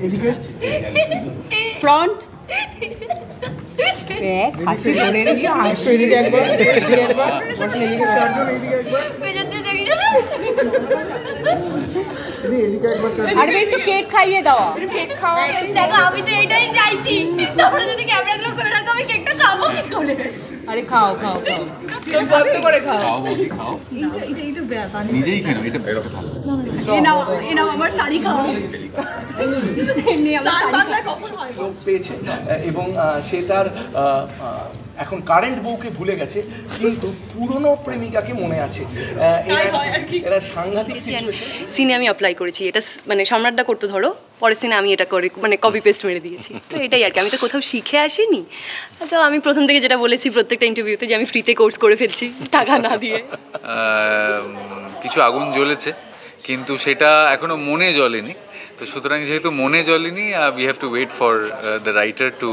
এদিকে ফ্রন্ট হাসি করে এদিকে একবার, এদিকে একবার, এদিকে চারজন, এদিকে একবার, এদিকে একবার চারজন। আরে একটু কেক খাইয়ে দাও, কেক খাওয়া। দেখো আমি তো এটাই চাইছি, তোমরা যদি ক্যামেরাগুলো করে রাখো আমি কেকটা খাবো কি করে? আরে খাও খাও খাও, গল্প করে খাও। নিজেই খেলো, এটা বেরো খাও। এ নাও আমার শাড়ি খাও। এমনি আমার শাড়ি কখন হয় পেয়েছে এবং সে তার এখন কারেন্ট বউকে ভুলে গেছে, কিন্তু পুরনো প্রেমিকাকে মনে আছে। এরা সাংঘাতিক সিচুয়েশন। সিনে আমি অ্যাপ্লাই করেছি, এটা মানে সম্রাটটা করতে ধরো, পরের সিনে আমি এটা করে মানে কপি পেস্ট মেরে দিয়েছি। তো এটাই আর কি, আমি তো কোথাও শিখে আসিনি। তো আমি প্রথম থেকে যেটা বলেছি প্রত্যেকটা ইন্টারভিউতে যে আমি ফ্রিতে কোর্স করে ফেলছি টাকা না দিয়ে। কিছু আগুন জ্বলেছে কিন্তু সেটা এখনো মনে জ্বলেনি, তো সুতরাং যেহেতু মনে জ্বলেনি we have to wait for the writer to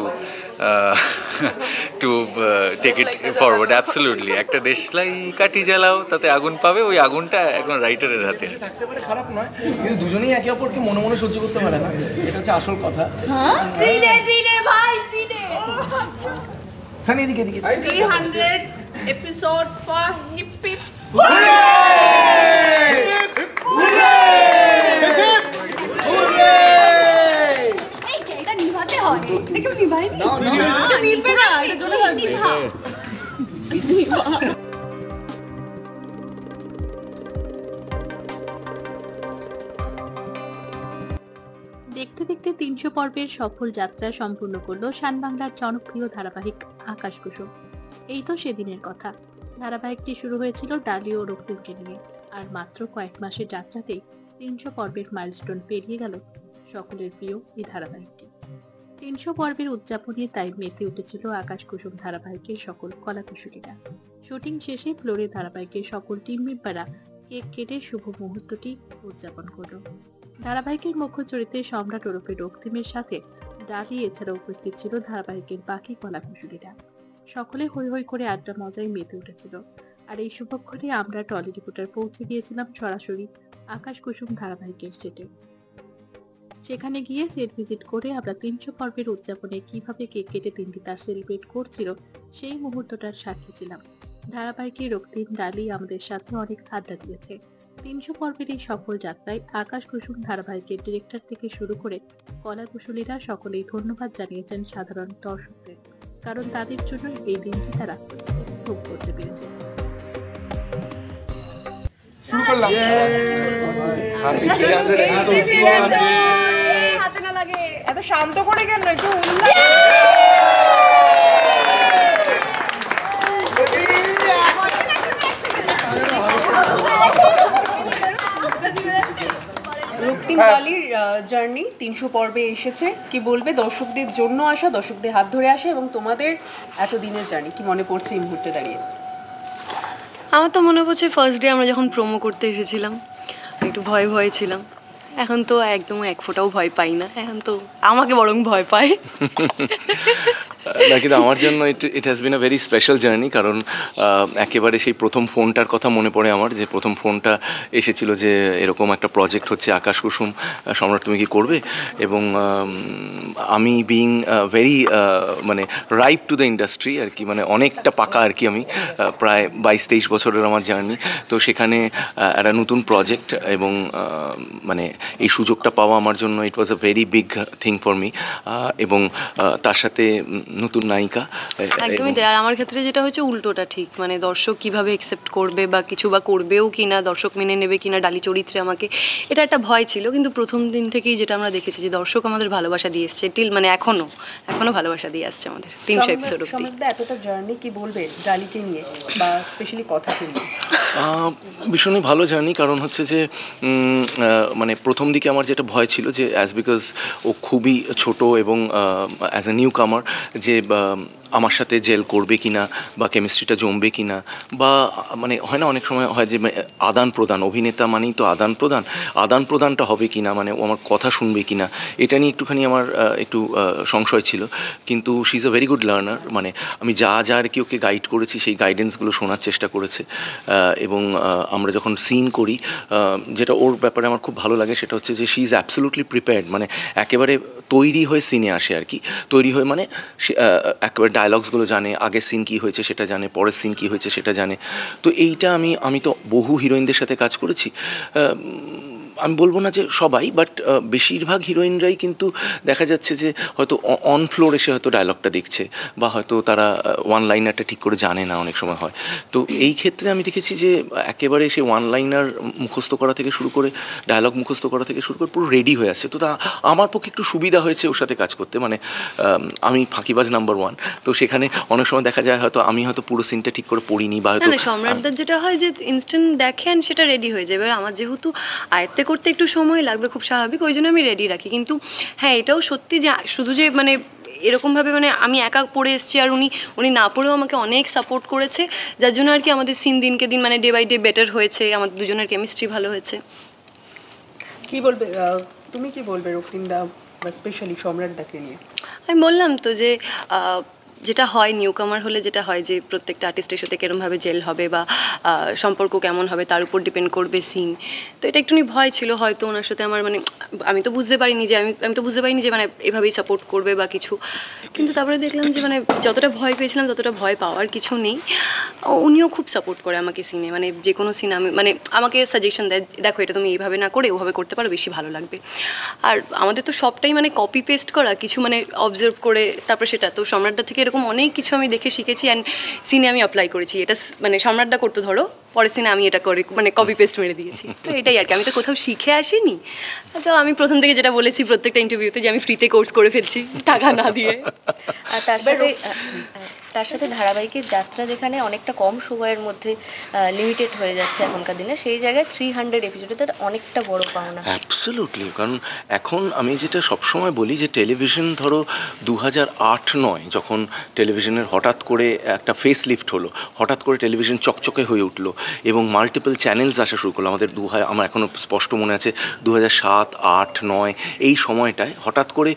take it forward. Absolutely, একটা দেশলাই কাঠি জ্বালাও তাতে আগুন পাবে, ওই আগুনটা এখন রাইটারের হাতে। থাকতে পারে, খারাপ নয়, কিন্তু দুজনেই একে অপরকে মনে মনে সহ্য করতে পারে না, এটা হচ্ছে আসল কথা। সিনে ভাই সিনে সানি এদিকে এদিকে 300 এপিসোড ফর হিপ হিপ। এটা নিভাতে হয়, এটা কেউ নিভায়নি? এটা নিভবে না, এটা জ্বলে থাকবে। দেখতে দেখতে 300 পর্বের সফল যাত্রা সম্পূর্ণ করলো শান বাংলার জনপ্রিয় ধারাবাহিক আকাশ কুসুম। এই তো সেদিনের কথা। ধারাবাহিকটি শুরু হয়েছিল ডালি ও রক্তিমকে নিয়ে, আর মাত্র কয়েক মাসের যাত্রাতেই 300 পর্বের মাইলস্টোন পেরিয়ে গেল সকলের প্রিয় এই ধারাবাহিকটি। 300 পর্বের উদযাপনে তাই মেতে উঠেছিল আকাশ কুসুম ধারাবাহিকের সকল কলাকুশলীরা। শুটিং শেষে ফ্লোরে ধারাবাহিকের সকল টিম মেম্বাররা কেক কেটে শুভ মুহূর্তটি উদযাপন করলো। ধারাবাহিকের মুখ্য চরিত্রে সম্রাট ওরফে রক্তিমের সাথে ডালি এছাড়া উপস্থিত ছিল ধারাবাহিকের বাকি কলাকুশলীরা। সকলে হৈ হৈ করে আড্ডা মজায় মেতে উঠেছিল। আর এই শুভক্ষণে আমরা টলি রিপোর্টার পৌঁছে গিয়েছিলাম সরাসরি আকাশ কুসুম ধারাবাহিকের সেটে। সেখানে গিয়ে সেট ভিজিট করে আমরা 300 পর্বের উদযাপনে কিভাবে কেক কেটে দিনটি তার সেলিব্রেট করছিল সেই মুহূর্তটার সাক্ষী ছিলাম। ধারাবাহিকের রক্তিম ডালি আমাদের সাথে অনেক আড্ডা দিয়েছে। 300 পর্বের এই সফল যাত্রায় আকাশ কুসুম ধারাবাহিকের ডিরেক্টর থেকে শুরু করে কলাকুশলীরা সকলেই ধন্যবাদ জানিয়েছেন সাধারণ দর্শকদের, কারণ তাদের জন্য এই দিনটি তারা ভোগ করতে পেরেছে। শুরু করলাম। হাতে না লাগে, এত শান্ত করে কেন, একটু রক্তিম ডালির জার্নি 300 পর্বে এসেছে। কি বলবে দর্শকদের জন্য আসা, দর্শকদের হাত ধরে আসা এবং তোমাদের এতদিনের জার্নি কি মনে পড়ছে এই মুহূর্তে দাঁড়িয়ে? আমার তো মনে পড়ছে ফার্স্ট ডে আমরা যখন প্রোমো করতে এসেছিলাম একটু ভয় ভয় ছিলাম, এখন তো একদম এক ফোঁটাও ভয় পাই না, এখন তো আমাকে বরং ভয় পায়। না, কিন্তু আমার জন্য it has been a very special journey, কারণ একেবারে সেই প্রথম ফোনটার কথা মনে পড়ে আমার, যে প্রথম ফোনটা এসেছিল যে এরকম একটা প্রজেক্ট হচ্ছে আকাশ কুসুম, সম্রাট তুমি কি করবে? এবং আমি বিইং ভেরি মানে রাইপ টু দ্য ইন্ডাস্ট্রি আর কি, মানে অনেকটা পাকা আর কি, আমি প্রায় 22-23 বছরের আমার জার্নি, তো সেখানে একটা নতুন প্রজেক্ট এবং মানে এই সুযোগটা পাওয়া আমার জন্য it was a very big thing for me, এবং তার সাথে নতুন নায়িকা একদমই তাই। আর আমার ক্ষেত্রে যেটা হচ্ছে উল্টোটা, ঠিক মানে দর্শক কিভাবে অ্যাকসেপ্ট করবে বা কিছু বা করবেও কিনা, দর্শক মেনে নেবে কিনা ডালি চরিত্রে আমাকে, এটা একটা ভয় ছিল। কিন্তু প্রথম দিন থেকেই যেটা আমরা দেখেছি যে দর্শক আমাদের ভালোবাসা দিয়ে এসছে, টিল মানে এখনো ভালোবাসা দিয়ে আসছে আমাদের 300 এপিসোড অবধি। এতটা জার্নি কি বলবে ডালিকে নিয়ে বা স্পেশালি কথাকে নিয়ে? ভীষণই ভালো জার্নি, কারণ হচ্ছে যে মানে প্রথম দিকে আমার যেটা ভয় ছিল যে বিকজ ও খুবই ছোট এবং অ্যাজ এ নিউ কামার, যে আমার সাথে জেল করবে কিনা বা কেমিস্ট্রিটা জমবে কিনা, বা মানে হয় না অনেক সময় হয় যে আদান প্রদান, অভিনেতা মানেই তো আদান প্রদানটা হবে কিনা, মানে ও আমার কথা শুনবে কিনা, এটা নিয়ে একটুখানি আমার একটু সংশয় ছিল। কিন্তু she is a very good learner, মানে আমি যা আর কি ওকে গাইড করেছি সেই গাইডেন্সগুলো শোনার চেষ্টা করেছে। এবং আমরা যখন সিন করি, যেটা ওর ব্যাপারে আমার খুব ভালো লাগে সেটা হচ্ছে যে শি ইজ অ্যাবসলিউটলি প্রিপেয়ার্ড, মানে একেবারে তৈরি হয়ে সিনে আসে আর কি। তৈরি হয়ে মানে একেবারে ডায়লগসগুলো জানে, আগের সিন কী হয়েছে সেটা জানে, পরের সিন কী হয়েছে সেটা জানে। তো এইটা আমি তো বহু হিরোইনদের সাথে কাজ করেছি, আমি বলবো না যে সবাই, বাট বেশিরভাগ হিরোইনরাই কিন্তু দেখা যাচ্ছে যে হয়তো অন ফ্লোর এসে হয়তো ডায়লগটা দেখছে, বা হয়তো তারা ওয়ান লাইনারটা ঠিক করে জানে না, অনেক সময় হয়। তো এই ক্ষেত্রে আমি দেখেছি যে একেবারে সে ওয়ান লাইনার মুখস্থ করা থেকে শুরু করে, ডায়লগ মুখস্থ করা থেকে শুরু করে পুরো রেডি হয়ে আসছে। তো তা আমার পক্ষে একটু সুবিধা হয়েছে ওর সাথে কাজ করতে, মানে আমি ফাঁকিবাজ নাম্বার 1। তো সেখানে অনেক সময় দেখা যায় হয়তো আমি হয়তো পুরো সিনটা ঠিক করে পড়িনি, বা হয়তো সম্রাটদার যেটা হয় যে ইনস্ট্যান্ট দেখেন সেটা রেডি হয়ে যাবে। আর আমার যেহেতু আয়ত্তে করতে একটু সময় লাগবে, খুব স্বাভাবিক, ওই জন্য আমি রেডি রাখি। কিন্তু হ্যাঁ, এটাও সত্যি যে শুধু যে মানে এরকমভাবে মানে আমি একা পড়ে এসেছি আর উনি না পড়েও আমাকে অনেক সাপোর্ট করেছে, যার জন্য আর কি আমাদের সিন দিনকে দিন মানে ডে বাই ডে বেটার হয়েছে, আমাদের দুজনের কেমিস্ট্রি ভালো হয়েছে। কি বলবে তুমি, কি বলবে রক্তিমদা বা স্পেশালি সম্রাটদাকে নিয়ে? আমি বললাম তো যে যেটা হয় নিউ কামার হলে যেটা হয় যে প্রত্যেকটা আর্টিস্টের সাথে কেরমভাবে জেল হবে বা সম্পর্ক কেমন হবে তার উপর ডিপেন্ড করবে সিন। তো এটা একটুখানি ভয় ছিল হয়তো ওনার সাথে আমার, মানে আমি তো বুঝতে পারিনি যে মানে এভাবেই সাপোর্ট করবে বা কিছু। কিন্তু তারপরে দেখলাম যে মানে যতটা ভয় পেয়েছিলাম ততটা ভয় পাওয়ার কিছু নেই। উনিও খুব সাপোর্ট করে আমাকে সিনে, মানে যে কোনো সিন আমি মানে আমাকে সাজেশন দেয়, দেখো এটা তুমি এইভাবে না করে ওভাবে করতে পারো, বেশি ভালো লাগবে। আর আমাদের তো সবটাই মানে কপি পেস্ট করা, কিছু মানে অবজার্ভ করে তারপর সেটা। তো সম্রাটদা থেকে এরকম অনেক কিছু আমি দেখে শিখেছি অ্যান্ড সিনে আমি অ্যাপ্লাই করেছি। এটা মানে সম্রাটদা করতে ধরো, পরের সিনে আমি এটা করে মানে কপি পেস্ট মেরে দিয়েছি। তো এটাই আর কি, আমি তো কোথাও শিখে আসিনি। তো আমি প্রথম থেকে যেটা বলেছি প্রত্যেকটা ইন্টারভিউতে যে আমি ফ্রিতে কোর্স করে ফেলছি টাকা না দিয়ে। আর তার সাথে ধারাবাহিকের যাত্রা যেখানে অনেকটা কম সময়ের মধ্যে লিমিটেড হয়ে যাচ্ছে এখনকার দিনে, সেই জায়গায় 300 এপিসোডে তার অনেকটা বড় পাওনা। অ্যাবসলিউটলি, কারণ এখন আমি যেটা সবসময় বলি যে টেলিভিশন ধরো 2008-9 যখন টেলিভিশনের হঠাৎ করে একটা ফেস লিফট হলো, হঠাৎ করে টেলিভিশন চকচকে হয়ে উঠলো এবং মাল্টিপল চ্যানেলস আসা শুরু করলো। আমাদের আমার এখনও স্পষ্ট মনে আছে 2007, 8, 9 এই সময়টায় হঠাৎ করে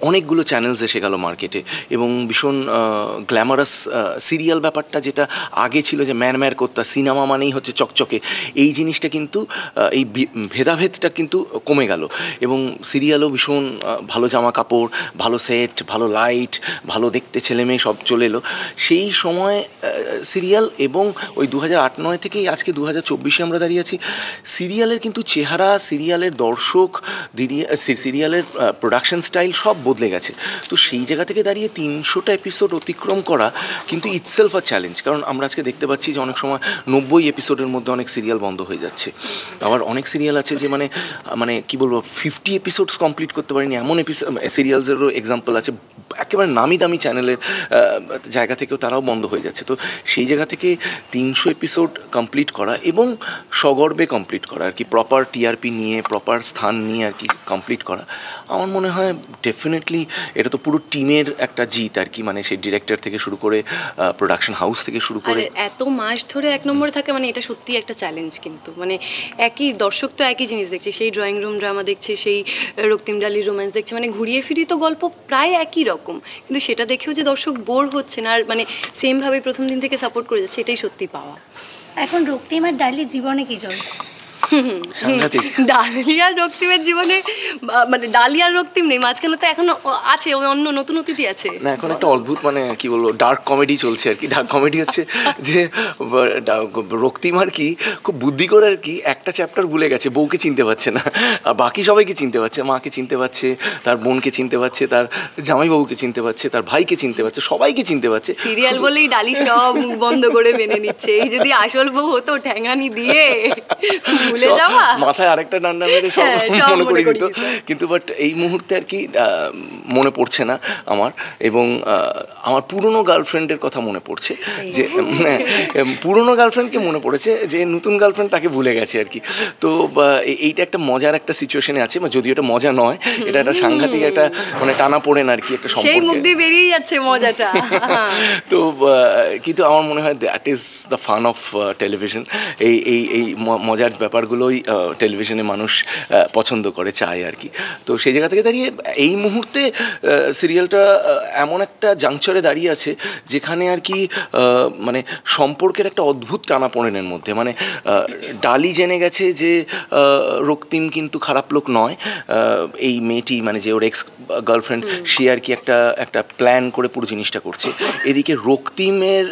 অনেকগুলো চ্যানেলস এসে গেল মার্কেটে, এবং ভীষণ গ্ল্যামারাস সিরিয়াল ব্যাপারটা যেটা আগে ছিল যে ম্যার করতা, সিনেমা মানেই হচ্ছে চকচকে, এই জিনিসটা কিন্তু এই ভেদাভেদটা কিন্তু কমে গেল। এবং সিরিয়ালও ভীষণ ভালো জামা কাপড়, ভালো সেট, ভালো লাইট, ভালো দেখতে ছেলে মেয়ে সব চলে এলো সেই সময় সিরিয়াল। এবং ওই 2008-9 থেকেই আজকে 2024-এ আমরা দাঁড়িয়ে আছি, সিরিয়ালের কিন্তু চেহারা, সিরিয়ালের দর্শক, সিরিয়ালের প্রোডাকশন স্টাইল সব বদলে গেছে। তো সেই জায়গা থেকে দাঁড়িয়ে 300টা এপিসোড অতিক্রম করা কিন্তু ইটসেলফ আ চ্যালেঞ্জ। কারণ আমরা আজকে দেখতে পাচ্ছি যে অনেক সময় 90 এপিসোডের মধ্যে অনেক সিরিয়াল বন্ধ হয়ে যাচ্ছে। আবার অনেক সিরিয়াল আছে যে মানে কি বলবো 50 এপিসোডস কমপ্লিট করতে পারেনি, এমন সিরিয়ালসেরও এক্সাম্পল আছে। একেবারে নামি দামি চ্যানেলের জায়গা থেকেও তারাও বন্ধ হয়ে যাচ্ছে। তো সেই জায়গা থেকে 300 এপিসোড কমপ্লিট করা এবং সগর্বে কমপ্লিট করা আর কি, প্রপার টিআরপি নিয়ে, প্রপার স্থান নিয়ে আর কি কমপ্লিট করা, আমার মনে হয় ডেফিনেটলি এটা তো পুরো টিমের একটা জিত আর কি। মানে সেই ডিরেক্টর থেকে শুরু করে প্রোডাকশন হাউস থেকে শুরু করে এত মাস ধরে এক নম্বরে থাকে, মানে এটা সত্যি একটা চ্যালেঞ্জ। কিন্তু মানে একই দর্শক তো একই জিনিস দেখছে, সেই ড্রয়িং রুম ড্রামা দেখছে, সেই রক্তিম ডালির রোম্যান্স দেখছে, মানে ঘুরিয়ে ফিরিয়ে তো গল্প প্রায় একই রকম, কিন্তু সেটা দেখেও যে দর্শক বোর হচ্ছে না আর মানে সেমভাবে প্রথম দিন থেকে সাপোর্ট করে যাচ্ছে, এটাই সত্যি পাওয়া। এখন রক্তিম আর ডালির জীবনে কি চলছে? ডালিয়ার রক্তিমের জীবনে মানে ডালিয়ার রক্তিম নেই, মাঝখানে তো এখন আছে অন্য নতুন অতিথি আছে না। এখন একটা অদ্ভুত মানে কি বলবো ডার্ক কমেডি চলছে আর কি। ডার্ক কমেডি হচ্ছে যে রক্তিম আর কি খুব বুদ্ধি করে আর কি একটা চ্যাপ্টার ভুলে গেছে, বউকে চিনতে পারছে না, আর বাকি সবাইকে চিনতে পারছে, মাকে চিনতে পারছে, তার বোনকে চিনতে পারছে, তার জামাইবাবুকে চিনতে পারছে, তার ভাইকে চিনতে পারছে, সবাইকে চিনতে পারছে। সিরিয়াল বলেই ডালি সব মুখ বন্ধ করে মেনে নিচ্ছে। এই যদি আসল বউ হতো ঠ্যাঙানি দিয়ে ভুলে যাওয়া মাথায় আরেকটা ডান্ডা মেরে সব মনে করে দিত, কিন্তু বাট এই মুহূর্তে আর কি মনে পড়ছে না আমার। এবং আমার পুরনো গার্লফ্রেন্ডের কথা মনে পড়ছে, যে পুরনো গার্লফ্রেন্ডকে মনে পড়েছে, যে নতুন গার্লফ্রেন্ড তাকে ভুলে গেছে আর কি। তো এইটা একটা মজার একটা সিচুয়েশনে আছে, যদিও এটা মজা নয়, এটা একটা সাংঘাতিক একটা মানে টানা পড়েন আর কি একটা সম্পর্কে, সেই মুখ দিয়ে বেরিয়ে যাচ্ছে মজাটা। তো কিন্তু আমার মনে হয় that is the fun of television. এই মজার ব্যাপারগুলোই টেলিভিশনে মানুষ পছন্দ করে, চায় আর কি। তো সেই জায়গা থেকে দাঁড়িয়ে এই মুহূর্তে সিরিয়ালটা এমন একটা জাংচারে দাঁড়িয়ে আছে যেখানে আর কি মানে সম্পর্কের একটা অদ্ভুত টানাপোড়েনের মধ্যে, মানে ডালি জেনে গেছে যে রক্তিম কিন্তু খারাপ লোক নয়, এই মেয়েটি মানে যে ওর এক্স গার্লফ্রেন্ড, সে আর কি একটা প্ল্যান করে পুরো জিনিসটা করছে। এদিকে রক্তিমের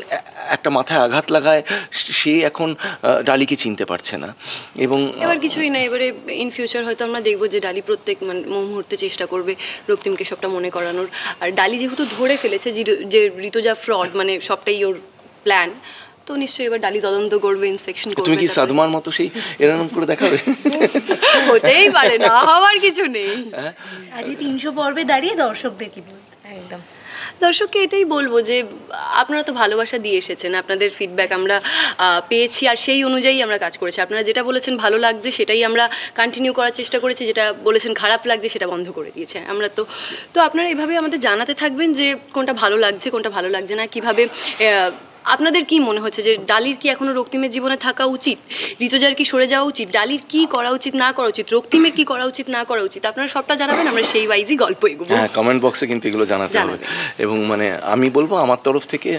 একটা মাথায় আঘাত লাগায়, সে এখন ডালিকে চিনতে পারছে না। এবং এবার কিছুই না, এবারে ইন ফিউচার হয়তো আমরা দেখবো যে ডালি প্রত্যেক মুহূর্তে চেষ্টা করবে রক্তিমকে সবটা মনে করানোর। আর ডালি যেহেতু ধরে ফেলেছে যে ঋতুজা ফ্রড, মানে সবটাই ওর প্ল্যান, তো নিশ্চয়ই এবার ডালি তদন্ত করবে, ইন্সপেকশন করবে। তুমি কি সাদমার মতো সেই এরকম করে দেখাবে? হতেই পারে, না হওয়ার কিছু নেই। আজ 300 পর্বে দাঁড়িয়ে দর্শকদের কি বলতে? একদম দর্শককে এটাই বলবো যে আপনারা তো ভালোবাসা দিয়ে এসেছেন, আপনাদের ফিডব্যাক আমরা পেয়েছি, আর সেই অনুযায়ী আমরা কাজ করেছি। আপনারা যেটা বলেছেন ভালো লাগছে সেটাই আমরা কন্টিনিউ করার চেষ্টা করেছি, যেটা বলেছেন খারাপ লাগছে সেটা বন্ধ করে দিয়েছে আমরা। তো আপনারা এভাবে আমাদের জানাতে থাকবেন যে কোনটা ভালো লাগছে কোনটা ভালো লাগছে না, কিভাবে আপনাদের কি মনে হচ্ছে যে ডালির কি এখনো রক্তিমের জীবনে থাকা উচিত, ঋতুজার কি সরে যাওয়া উচিত, ডালির কি করা উচিত না করা উচিত, রক্তিমের কি করা উচিত না করা উচিত, আপনারা সবটা জানাবেন, আমরা সেই ওয়াইজই গল্প এগোবো। হ্যাঁ, কমেন্ট বক্সে কিন্তু এগুলো জানাতে হবে। এবং মানে আমি বলবো আমার তরফ থেকে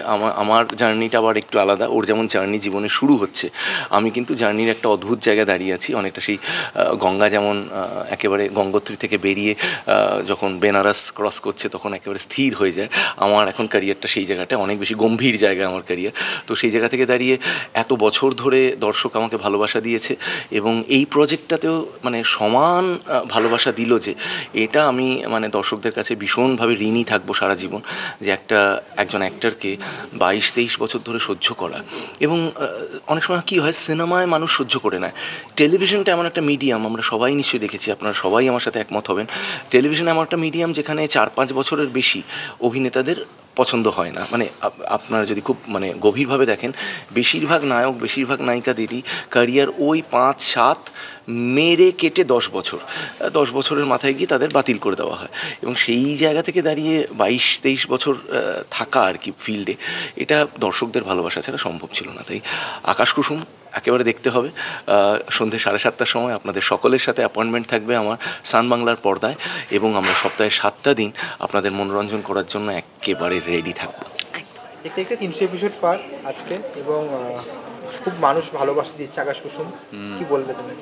আমার জার্নিটা আবার একটু আলাদা। ওর যেমন জার্নি জীবনে শুরু হচ্ছে, আমি কিন্তু জার্নির একটা অদ্ভুত জায়গায় দাঁড়িয়ে আছি, অনেকটা সেই গঙ্গা যেমন একেবারে গঙ্গোত্রী থেকে বেরিয়ে যখন বেনারস ক্রস করছে তখন একেবারে স্থির হয়ে যায়, আমার এখন ক্যারিয়ারটা সেই জায়গাটা অনেক বেশি গম্ভীর জায়গায় আমার ক্যারিয়ার। তো সেই জায়গা থেকে দাঁড়িয়ে এত বছর ধরে দর্শক আমাকে ভালোবাসা দিয়েছে, এবং এই প্রজেক্টটাতেও মানে সমান ভালোবাসা দিল, যে এটা আমি মানে দর্শকদের কাছে ভীষণভাবে ঋণী থাকবো সারা জীবন, যে একজন অ্যাক্টরকে 22-23 বছর ধরে সহ্য করা। এবং অনেক সময় কী হয়, সিনেমায় মানুষ সহ্য করে নেয়, টেলিভিশনটা এমন একটা মিডিয়াম, আমরা সবাই নিশ্চয়ই দেখেছি, আপনারা সবাই আমার সাথে একমত হবেন, টেলিভিশন এমন একটা মিডিয়াম যেখানে 4-5 বছরের বেশি অভিনেতাদের পছন্দ হয় না। মানে আপনারা যদি খুব মানে গভীরভাবে দেখেন, বেশিরভাগ নায়ক বেশিরভাগ নায়িকাদেরই ক্যারিয়ার ওই 5-7 মেরে কেটে 10 বছর, 10 বছরের মাথায় গিয়ে তাদের বাতিল করে দেওয়া হয়। এবং সেই জায়গা থেকে দাঁড়িয়ে 22-23 বছর থাকা আর কি ফিল্ডে, এটা দর্শকদের ভালোবাসা ছাড়া সম্ভব ছিল না। তাই আকাশ কুসুম একেবারে দেখতে হবে। সন্ধ্যে 7:30টার সময় আপনাদের সকলের সাথে অ্যাপয়েন্টমেন্ট থাকবে আমার সান বাংলার পর্দায়, এবং আমরা সপ্তাহে 7টা দিন আপনাদের মনোরঞ্জন করার জন্য একেবারে রেডি থাকবো। দেখতে দেখতে 300 এপিসোড পার আজকে, এবং খুব মানুষ ভালোবাসা দিচ্ছে আকাশ কুসুম, কি বলবে তুমি?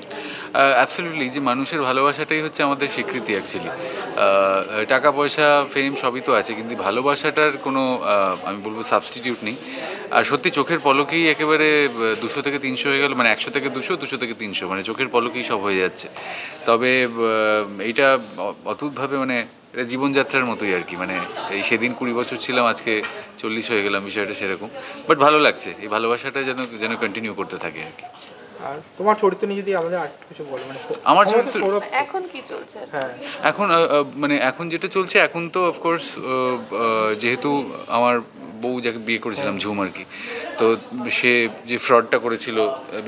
অ্যাবসলিউটলি, যে মানুষের ভালোবাসাটাই হচ্ছে আমাদের স্বীকৃতি অ্যাকচুয়ালি। টাকা পয়সা ফেম সবই তো আছে, কিন্তু ভালোবাসাটার কোনো আমি বলবো সাবস্টিটিউট নেই। আর সত্যি চোখের পলকেই একেবারে 200 থেকে 300 হয়ে গেল, মানে 100 থেকে 200, 200 থেকে 300, মানে চোখের পলকেই সব হয়ে যাচ্ছে। তবে এইটা অদ্ভুতভাবে মানে এটা জীবনযাত্রার মতোই আর কি, মানে এই সেদিন 20 বছর ছিলাম, আজকে 40 হয়ে গেলাম, বিষয়টা সেরকম। বাট ভালো লাগছে, এই ভালোবাসাটা যেন কন্টিনিউ করতে থাকে আর কি। আর তোমার চরিত্র নিয়ে যদি আমাদের আর কিছু বলো, মানে আমার চরিত্র এখন কি চলছে? হ্যাঁ, এখন যেটা চলছে, এখন তো অফকোর্স যেহেতু আমার বউ যাকে বিয়ে করেছিলাম ঝুম আর কি, তো সে যে ফ্রডটা করেছিল,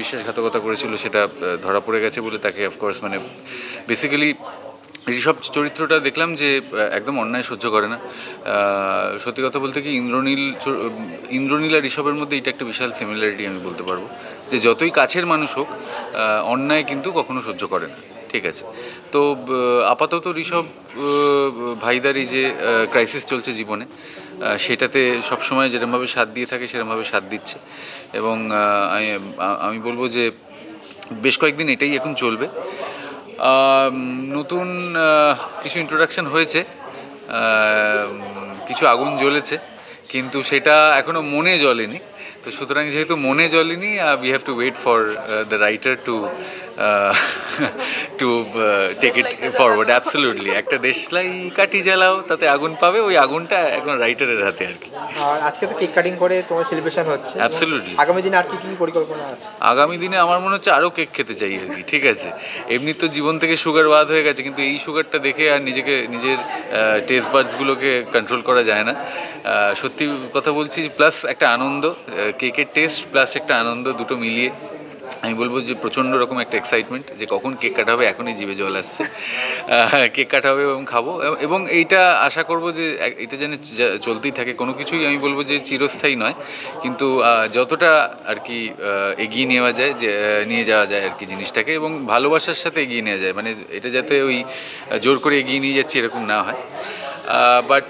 বিশ্বাসঘাতকতা করেছিল, সেটা ধরা পড়ে গেছে বলে তাকে অফকোর্স মানে বেসিক্যালি ঋষভ চরিত্রটা দেখলাম যে একদম অন্যায় সহ্য করে না। সত্যি কথা বলতে কি, ইন্দ্রনীল আর ঋষভের মধ্যে এটা একটা বিশাল সিমিলারিটি আমি বলতে পারবো, যে যতই কাছের মানুষ হোক অন্যায় কিন্তু কখনো সহ্য করে না, ঠিক আছে। তো আপাতত ঋষভ ভাইদারি যে ক্রাইসিস চলছে জীবনে, সেটাতে সবসময় যেরকমভাবে সাথ দিয়ে থাকে সেরকমভাবে সাথ দিচ্ছে, এবং আমি বলবো যে বেশ কয়েকদিন এটাই এখন চলবে। নতুন কিছু ইন্ট্রোডাকশন হয়েছে, কিছু আগুন জ্বলেছে, কিন্তু সেটা এখনও মনে জ্বলেনি। তো সুতরাং যেহেতু মনে জ্বলেনি, we have to wait for the writer to to take it forward. Absolutely, একটা দেশলাই কাঠি জ্বালাও, তাতে আগুন পাবে, ওই আগুনটা এখন রাইটারের হাতে আর কি। আর আজকে তো কেক কাটিং করে তোমার সেলিব্রেশন হচ্ছে, অ্যাবসলিউটলি। আগামী দিনে আর কি কি পরিকল্পনা আছে? আগামী দিনে আমার মনে হচ্ছে আরও কেক খেতে চাই আর কি, ঠিক আছে। এমনি তো জীবন থেকে সুগার বাদ হয়ে গেছে, কিন্তু এই সুগারটা দেখে আর নিজের টেস্ট বাডসগুলোকে কন্ট্রোল করা যায় না। সত্যি কথা বলছি, প্লাস একটা আনন্দ, কেকের টেস্ট প্লাস একটা আনন্দ, দুটো মিলিয়ে আমি বলবো যে প্রচণ্ড রকম একটা এক্সাইটমেন্ট যে কখন কেক কাটা হবে, এখনই জিভে জল আসছে। কেক কাটা হবে এবং খাবো, এবং এইটা আশা করব যে এটা যেন চলতেই থাকে। কোনো কিছুই আমি বলবো যে চিরস্থায়ী নয়, কিন্তু যতটা আর কি এগিয়ে নেওয়া যায়, যে নিয়ে যাওয়া যায় আর কি জিনিসটাকে, এবং ভালোবাসার সাথে এগিয়ে নেওয়া যায়, মানে এটা যাতে ওই জোর করে এগিয়ে নিয়ে যাচ্ছি এরকম না হয়। বাট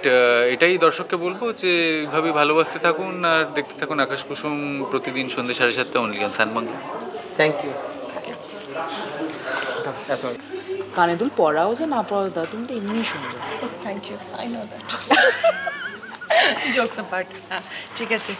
এটাই দর্শককে বলবো যে এইভাবেই ভালোবাসতে থাকুন আর দেখতে থাকুন আকাশ কুসুম, প্রতিদিন সন্ধ্যে 7:30 only on Sun Bangla. Thank you. কানে দুল পড়াও যে না পড়াও দাদা, তুমি তো এমনি সুন্দর। Thank you, I know that. Jokes apart, ঠিক আছে।